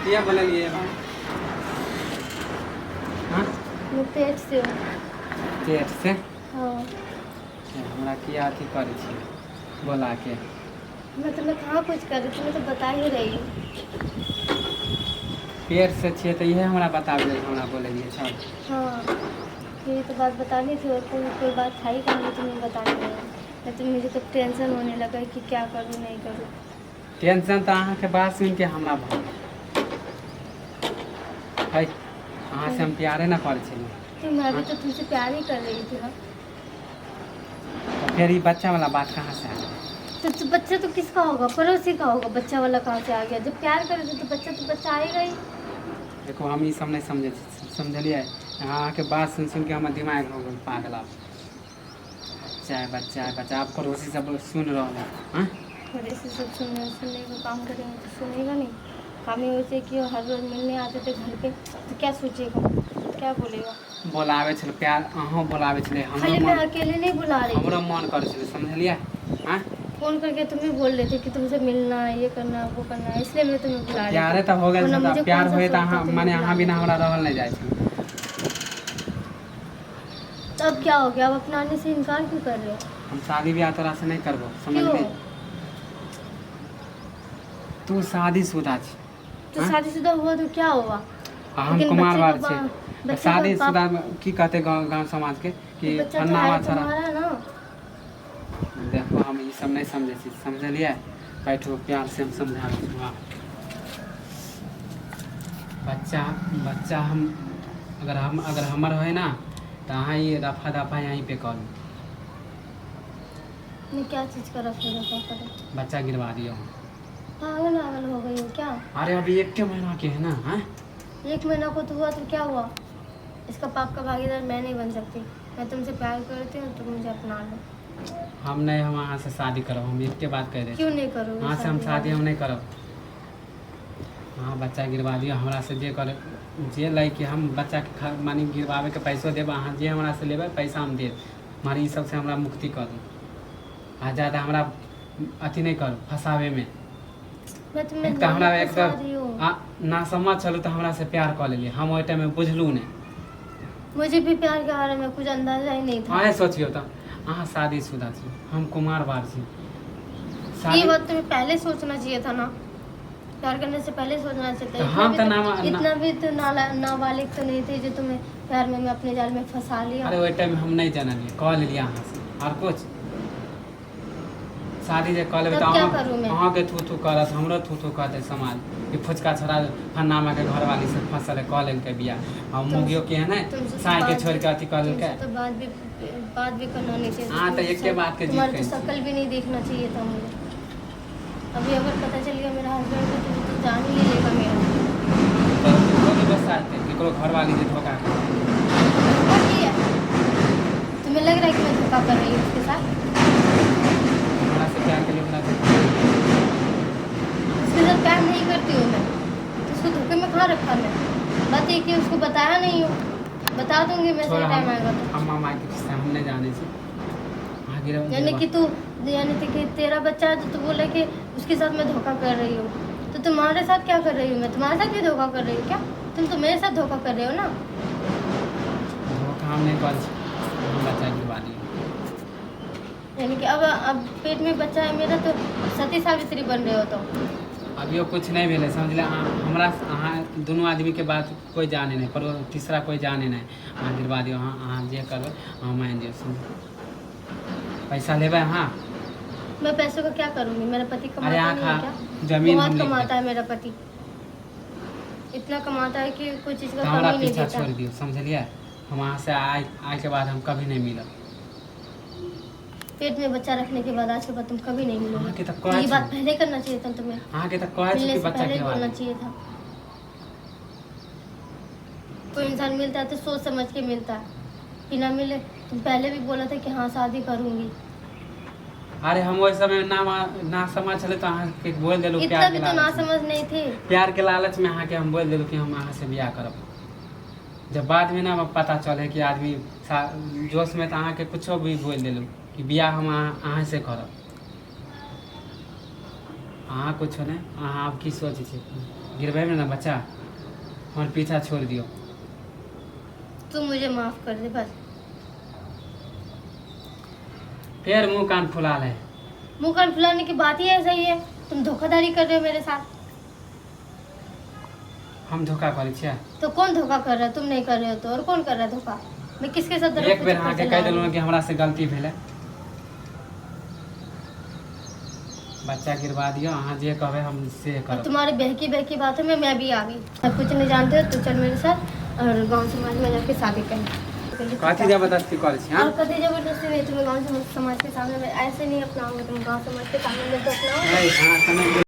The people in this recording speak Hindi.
किया बोले लिए हाँ मैं पेट से पेट से हाँ हमरा किया अथी करे छी बोला के मैं तुम्हें कहाँ कुछ कर रही थी, मैं तो बता ही रही हूँ। पेट से छिए तो यह हमरा बताबे हमरा बोले लिए सब हाँ ये तो बात बतानी थी और कोई बात था ही कहाँ तुम्हें बताने में। मैं तो मुझे तो टेंशन होने लगा कि क्या करूँ नहीं करूँ। टेंशन तो अहाँ के बात सुन के हमरा भऽ है अहाँ से हम प्यारे ना करे छी तो मैं भी तो तुमसे प्यार ही कर रही थी ना। तो फिर ये बच्चा वाला बात कहाँ से आ गया? तो बच्चा तो किसका होगा, पड़ोसी का होगा। बच्चा वाला कहाँ से आ गया? जब प्यार करे तो बच्चा आएगा ही। देखो हम ये सब नहीं समझे समझलिए अहाँ के बात सुन सुन के हमारे दिमाग हो गया पागल आप बच्चा है बच्चा आप पड़ोसी सब सुन रहे हो हाँ पड़ोसी सब सुनने का काम करेंगे तो सुनेगा नहीं। हम ही वैसे कि हर रोज मिलने आते थे घर पे तो क्या सोचेगा, क्या बोलेगा। बोलावे छले प्यार अहाँ बोलावे छले खाली मैं अकेले नहीं बुला रही, हमरो मन करे छले समझलिए हाँ फोन करके तुम्हें बोल रहे थे कि तुमसे मिलना है, ये करना है वो करना है, इसलिए मैं तुम्हें बुला रही। प्यारे तो हो गए प्यार होए तो अहाँ माने अहाँ बिना हमरा रहल नहीं जाए छे। तब क्या हो गया, अब अपनाने से इनकार क्यों कर रहे हो? हम शादी ब्याह तोरा से नहीं करबो समझ ले। तू शादीशुदा छी तो शादीशुदा हुआ तो क्या हुआ? हम कुमारवार छे शादीशुदा की कहते गांव समाज के कि फन्नावा छरा ना। देखो हम ये सब नहीं समझे छी समझलिए बैठो प्यार से हम समझा बच्चा हम अगर हमर है ना तो अहाँ ये रफा दफा यहीं पे करूँ मैं क्या चीज़ का रफा दफा करूँ? बच्चा गिरवा दियो पागल हो गई हो क्या? अरे अभी 1 महीना के है ना हाँ 1 महीना को तो हुआ तो क्या हुआ? इसका पाप का भागीदार मैं नहीं बन सकती। मैं तुमसे प्यार करती हूँ, तुम मुझे अपना लो। हम नहीं हम वहाँ से शादी करो हम एक बात कह रहे क्यों नहीं करो? वहाँ से हम शादी हम नहीं करो हाँ बच्चा गिरवा दियो हमरा से जे करे जे लै कि हम बच्चा के मानी गिरवावे के पैसो देब अहाँ जे हमरा से लेबै पैसा हम देब हमारी ई सबसे हमरा मुक्ति कर दू आ ज़्यादा हमरा अथी नहीं करू फंसावे में एक हमरा एकदम ना समझ चलू तो हमरा से प्यार कर लेलिए हम ओइ टाइम में बुझलू नहीं। मुझे भी प्यार के बारे में कुछ अंदाजा ही नहीं था। हाँ सोचियो तो अहाँ शादीशुदा छी हम कुमारवार छी। ये बात तुम्हें पहले सोचना चाहिए था ना, प्यार करने से पहले सोचना चाहिए था। हम तो इतना भी तो नाबालिग तो नहीं थे जो तुम्हें प्यार में अपने जाल में फंसा लिया। अरे वही टाइम हम नहीं जानलिए कह लिया अहाँ से और कुछ शादी जे कह लेबै तो अहाँ के थू करत हमरो थू कहते समाज कि फुचका छोड़ा फन्नामा के घरवाली से फसल कह लेलकै बियाह हम मुगियो के है ना साई के छोड़ के अथी कह लेलकै तो बात भी करना नहीं चाहिए। हां तो एक के बात के जीत के शकल भी नहीं देखना चाहिए था मुझे। अभी अगर पता चल गया मेरा हस्बैंड है तो जान ही लेगा मेरा। तो भी बस आते केकरो घरवाली जे धोखा किया तुम्हें लग रहा है कि मैं धोखा कर रही हूं उसके साथ? प्यार के लिए उसके साथ प्यार नहीं करती हूँ मैं तो उसको धोखे में कहाँ रखा मैं? बात एक कि उसको बताया नहीं हो, बता दूंगी मैं सही टाइम आएगा तो। हम मामा के किस्सा हम नहीं जाने से यानी कि तेरा बच्चा है तो तू बोले कि उसके साथ मैं धोखा कर रही हूँ तो तुम्हारे साथ क्या कर रही हूँ मैं? तुम्हारे साथ भी धोखा कर रही हूँ क्या? तुम तो मेरे साथ धोखा कर रहे हो ना। धोखा हम नहीं कर बच्चा गिरवा दिया यानी कि अब पेट में बच्चा है मेरा तो सती सावित्री बन रहे हो तो अभियो कुछ नहीं भेले समझ ले हमरा अहाँ दोनों आदमी के बात कोई जाने नहीं पर तीसरा कोई जाने नहीं अहाँ गिरवा दियो अहाँ जे करबै अहाँ मान दियो पैसा लेबै अहाँ मैं पैसों का क्या करूँगी? मेरा पति कमाता है क्या? जमीन बहुत कमाता है मेरा पति, इतना कमाता है कि कोई चीज़ का कमी नहीं पीछा देता। छोड़ दियो समझलिए हम वहाँ से आए के बाद हम कभी नहीं मिलब। पेट में बच्चा रखने के बाद आज के बाद तुम कभी नहीं मिलोगे। तो ये बात पहले करना चाहिए था तुम्हें। मिलने से पहले बोलना चाहिए था। कोई इंसान मिलता है तो सोच समझ के मिलता है कि ना मिले। तुम पहले भी बोला था कि हाँ शादी करूंगी। अरे हम वही समय ना समझ चले तो अहाँ के बोल देलू प्यार के लालच। इतना भी तो ना समझ नहीं थे। प्यार के लालच में अहाँ के हम बोल देलू कि हम अहाँ से ब्याह करब। जब बाद में ना पता चले कि आदमी जोश में तो अहाँ के कुछ भी बोल देलू कि ब्याह हम अहाँ से करब। अहाँ कुछ नहीं अहाँ अब की सोच गिरवे में ना बच्चा हमारे पीछा छोड़ दियो। तू मुझे माफ कर दे बस। फिर मुंह कान फुला ले। मुंह कान फुलाने की बात ही ऐसा ही है। तुम धोखाधड़ी कर रहे हो मेरे साथ। हम धोखा करे छिया। तो कौन धोखा कर रहा है? तुम नहीं कर रहे हो तो और कौन कर रहा है धोखा? मैं किसके साथ एक बेर अहाँ के कह देलहुँ कि हमरा से गलती भेलै, बच्चा गिरवा दियो, अहाँ जे कहबै हम से करब। तुम्हारी बहकी बहकी बातों में मैं भी आ गई। सब कुछ नहीं जानते हो तो चल मेरे साथ और गांव समाज में जाके शादी कर। कथी जबरदस्ती करे छी? और कभी जबरदस्ती नहीं, तुम्हें गांव समाज के सामने में ऐसे नहीं अपनाऊंगा। तुम गांव समाज के सामने में तो अपनाओ।